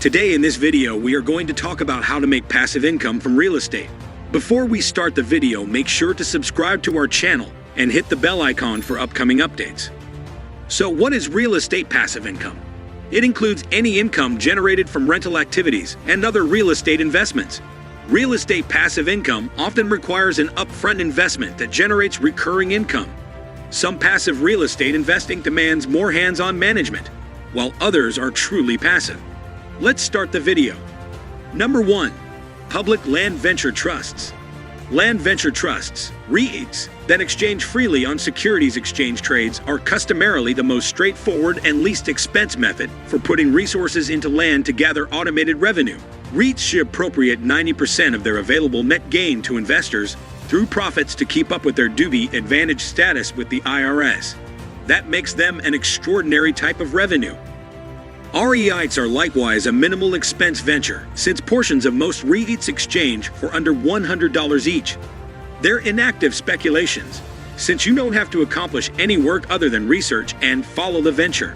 Today in this video, we are going to talk about how to make passive income from real estate. Before we start the video, make sure to subscribe to our channel and hit the bell icon for upcoming updates. So what is real estate passive income? It includes any income generated from rental activities and other real estate investments. Real estate passive income often requires an upfront investment that generates recurring income. Some passive real estate investing demands more hands-on management, while others are truly passive. Let's start the video. Number 1. Public Land Venture Trusts. Land venture trusts, REITs, that exchange freely on securities exchange trades are customarily the most straightforward and least expense method for putting resources into land to gather automated revenue. REITs should appropriate 90% of their available net gain to investors through profits to keep up with their duty advantage status with the IRS. That makes them an extraordinary type of revenue. REITs are likewise a minimal expense venture, since portions of most REITs exchange for under $100 each. They're inactive speculations, since you don't have to accomplish any work other than research and follow the venture.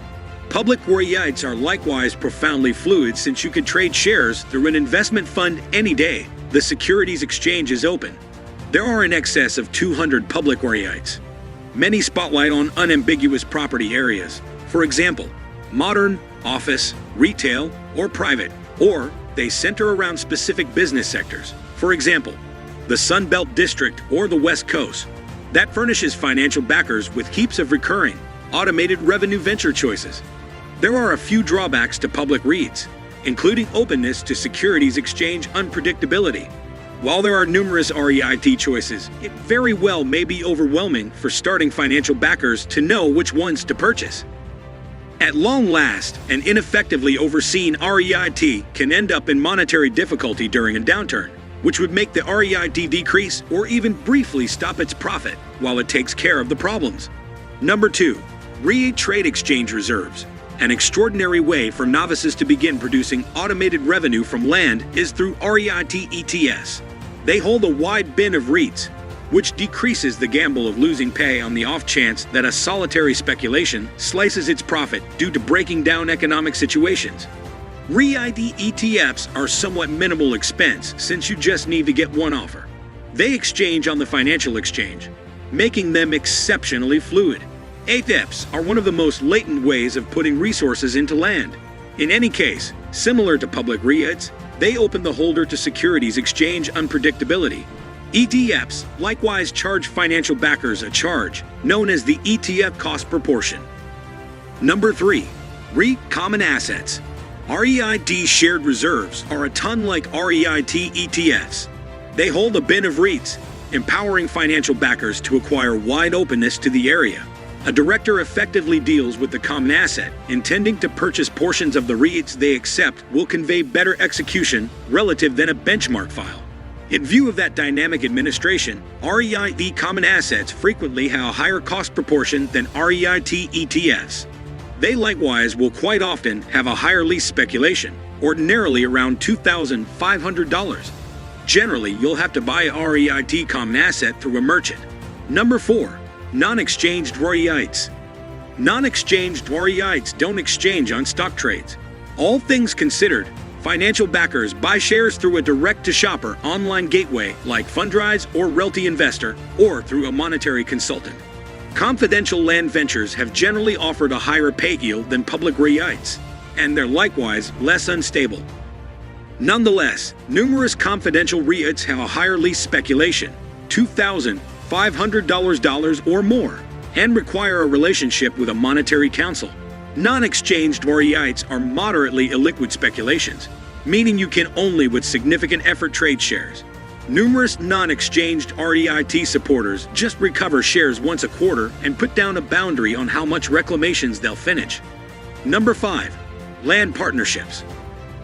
Public REITs are likewise profoundly fluid, since you can trade shares through an investment fund any day the securities exchange is open. There are in excess of 200 public REITs. Many spotlight on unambiguous property areas, for example, modern, office, retail, or private, or they center around specific business sectors, for example, the Sun Belt District or the West Coast. That furnishes financial backers with heaps of recurring, automated revenue venture choices. There are a few drawbacks to public REITs, including openness to securities exchange unpredictability. While there are numerous REIT choices, it very well may be overwhelming for starting financial backers to know which ones to purchase. At long last, an ineffectively overseen REIT can end up in monetary difficulty during a downturn, which would make the REIT decrease or even briefly stop its profit while it takes care of the problems. Number 2. REIT Trade Exchange Reserves. An extraordinary way for novices to begin producing automated revenue from land is through REIT ETFs. They hold a wide bin of REITs, which decreases the gamble of losing pay on the off chance that a solitary speculation slices its profit due to breaking down economic situations. REIT ETFs are somewhat minimal expense, since you just need to get one offer. They exchange on the financial exchange, making them exceptionally fluid. ETFs are one of the most latent ways of putting resources into land. In any case, similar to public REITs, they open the holder to securities exchange unpredictability. ETFs likewise charge financial backers a charge, known as the ETF cost proportion. Number 3. REIT Common Assets. REIT shared reserves are a ton like REIT ETFs. They hold a bin of REITs, empowering financial backers to acquire wide openness to the area. A director effectively deals with the common asset, intending to purchase portions of the REITs they accept will convey better execution relative than a benchmark file. In view of that dynamic administration, REIT common assets frequently have a higher cost proportion than REIT ETFs. They likewise will quite often have a higher lease speculation, ordinarily around $2,500. Generally, you'll have to buy a REIT common asset through a merchant. Number 4. Non-exchanged REITs. Non-exchanged REITs don't exchange on stock trades. All things considered, financial backers buy shares through a direct-to-shopper online gateway like Fundrise or Realty Investor, or through a monetary consultant. Confidential land ventures have generally offered a higher pay yield than public REITs, and they're likewise less unstable. Nonetheless, numerous confidential REITs have a higher lease speculation, $2,500 or more, and require a relationship with a monetary counsel. Non-exchanged REITs are moderately illiquid speculations, meaning you can only with significant effort trade shares. Numerous non-exchanged REIT supporters just recover shares once a quarter and put down a boundary on how much reclamations they'll finish. Number 5. Land partnerships.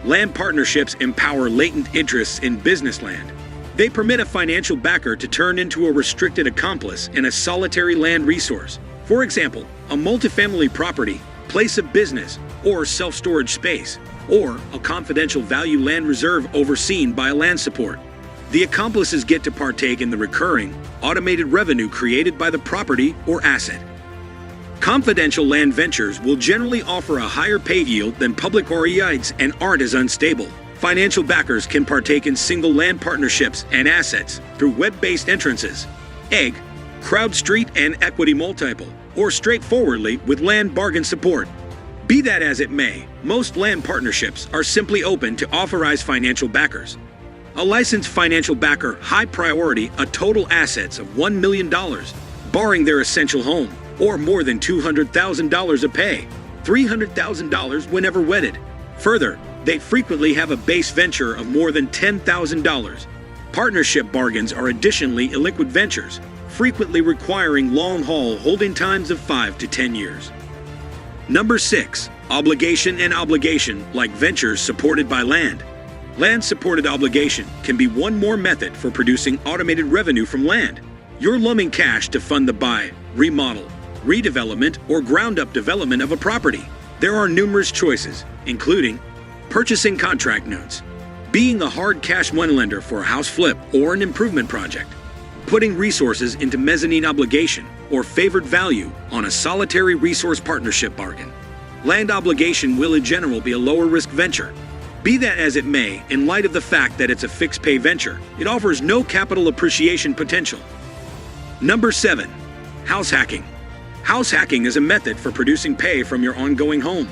Land partnerships empower latent interests in business land. They permit a financial backer to turn into a restricted accomplice in a solitary land resource. For example, a multifamily property, place of business, or self-storage space, or a confidential value land reserve overseen by a land support. The accomplices get to partake in the recurring, automated revenue created by the property or asset. Confidential land ventures will generally offer a higher pay yield than public REITs and aren't as unstable. Financial backers can partake in single land partnerships and assets through web-based entrances, egg, CrowdStreet and equity multiple, or straightforwardly with land bargain support. Be that as it may, most land partnerships are simply open to authorized financial backers. A licensed financial backer high priority a total assets of $1 million, barring their essential home, or more than $200,000 a pay, $300,000 whenever wedded. Further, they frequently have a base venture of more than $10,000. Partnership bargains are additionally illiquid ventures, frequently requiring long-haul holding times of 5 to 10 years. Number 6. Obligation and obligation like ventures supported by land. Land-supported obligation can be one more method for producing automated revenue from land. You're loaning cash to fund the buy, remodel, redevelopment, or ground-up development of a property. There are numerous choices, including purchasing contract notes, being a hard cash moneylender for a house flip or an improvement project, putting resources into mezzanine obligation or favored value on a solitary resource partnership bargain. Land obligation will in general be a lower risk venture. Be that as it may, in light of the fact that it's a fixed pay venture, it offers no capital appreciation potential. Number 7. House hacking. House hacking is a method for producing pay from your ongoing home.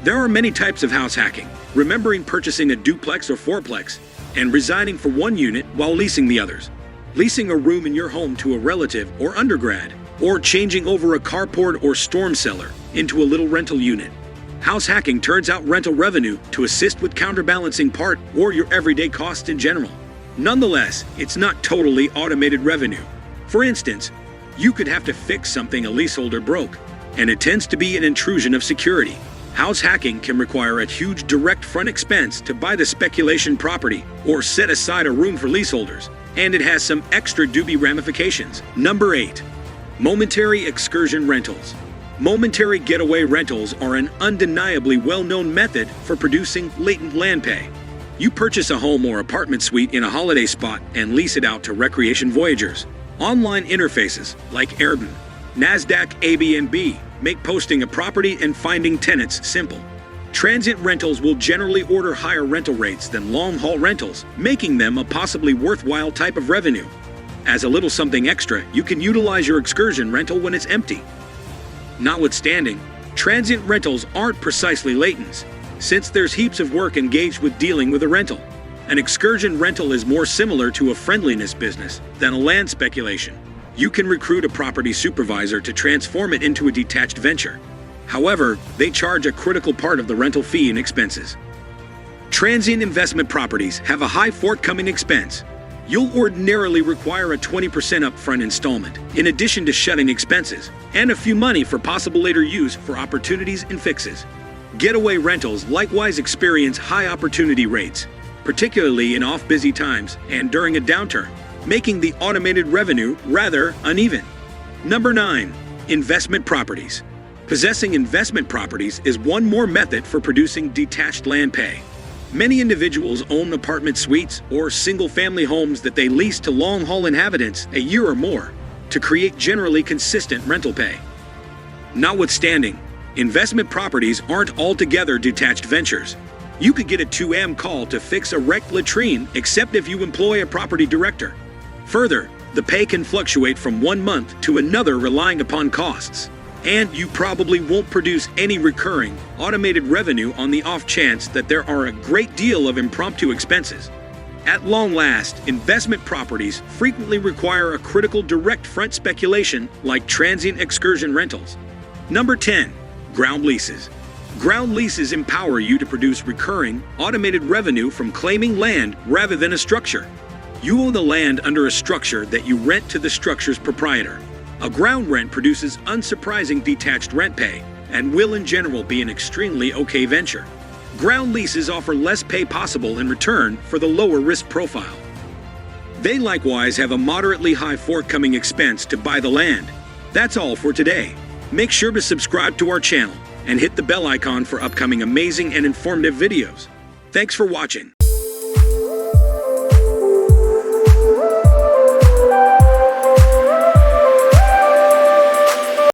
There are many types of house hacking, remembering purchasing a duplex or fourplex and residing for one unit while leasing the others, leasing a room in your home to a relative or undergrad, or changing over a carport or storm cellar into a little rental unit. House hacking turns out rental revenue to assist with counterbalancing part or your everyday costs in general. Nonetheless, it's not totally automated revenue. For instance, you could have to fix something a leaseholder broke, and it tends to be an intrusion of security. House hacking can require a huge direct front expense to buy the speculation property or set aside a room for leaseholders, and it has some extra dubious ramifications. Number 8. Momentary excursion rentals. Momentary getaway rentals are an undeniably well-known method for producing latent land pay. You purchase a home or apartment suite in a holiday spot and lease it out to recreation voyagers. Online interfaces like Airbnb, NASDAQ, Airbnb make posting a property and finding tenants simple. Transient rentals will generally order higher rental rates than long-haul rentals, making them a possibly worthwhile type of revenue. As a little something extra, you can utilize your excursion rental when it's empty. Notwithstanding, transient rentals aren't precisely latents, since there's heaps of work engaged with dealing with a rental. An excursion rental is more similar to a friendliness business than a land speculation. You can recruit a property supervisor to transform it into a detached venture. However, they charge a critical part of the rental fee and expenses. Transient investment properties have a high forthcoming expense. You'll ordinarily require a 20% upfront installment, in addition to shutting expenses, and a few money for possible later use for opportunities and fixes. Getaway rentals likewise experience high opportunity rates, particularly in off-busy times and during a downturn, making the automated revenue rather uneven. Number 9. Investment properties. Possessing investment properties is one more method for producing detached land pay. Many individuals own apartment suites or single-family homes that they lease to long-haul inhabitants a year or more to create generally consistent rental pay. Notwithstanding, investment properties aren't altogether detached ventures. You could get a 2am call to fix a wrecked latrine except if you employ a property director. Further, the pay can fluctuate from one month to another relying upon costs. And you probably won't produce any recurring, automated revenue on the off chance that there are a great deal of impromptu expenses. At long last, investment properties frequently require a critical direct front speculation like transient excursion rentals. Number 10. Ground leases. Ground leases empower you to produce recurring, automated revenue from claiming land rather than a structure. You own the land under a structure that you rent to the structure's proprietor. A ground rent produces unsurprising detached rent pay and will in general be an extremely okay venture. Ground leases offer less pay possible in return for the lower risk profile. They likewise have a moderately high forthcoming expense to buy the land. That's all for today. Make sure to subscribe to our channel and hit the bell icon for upcoming amazing and informative videos. Thanks for watching.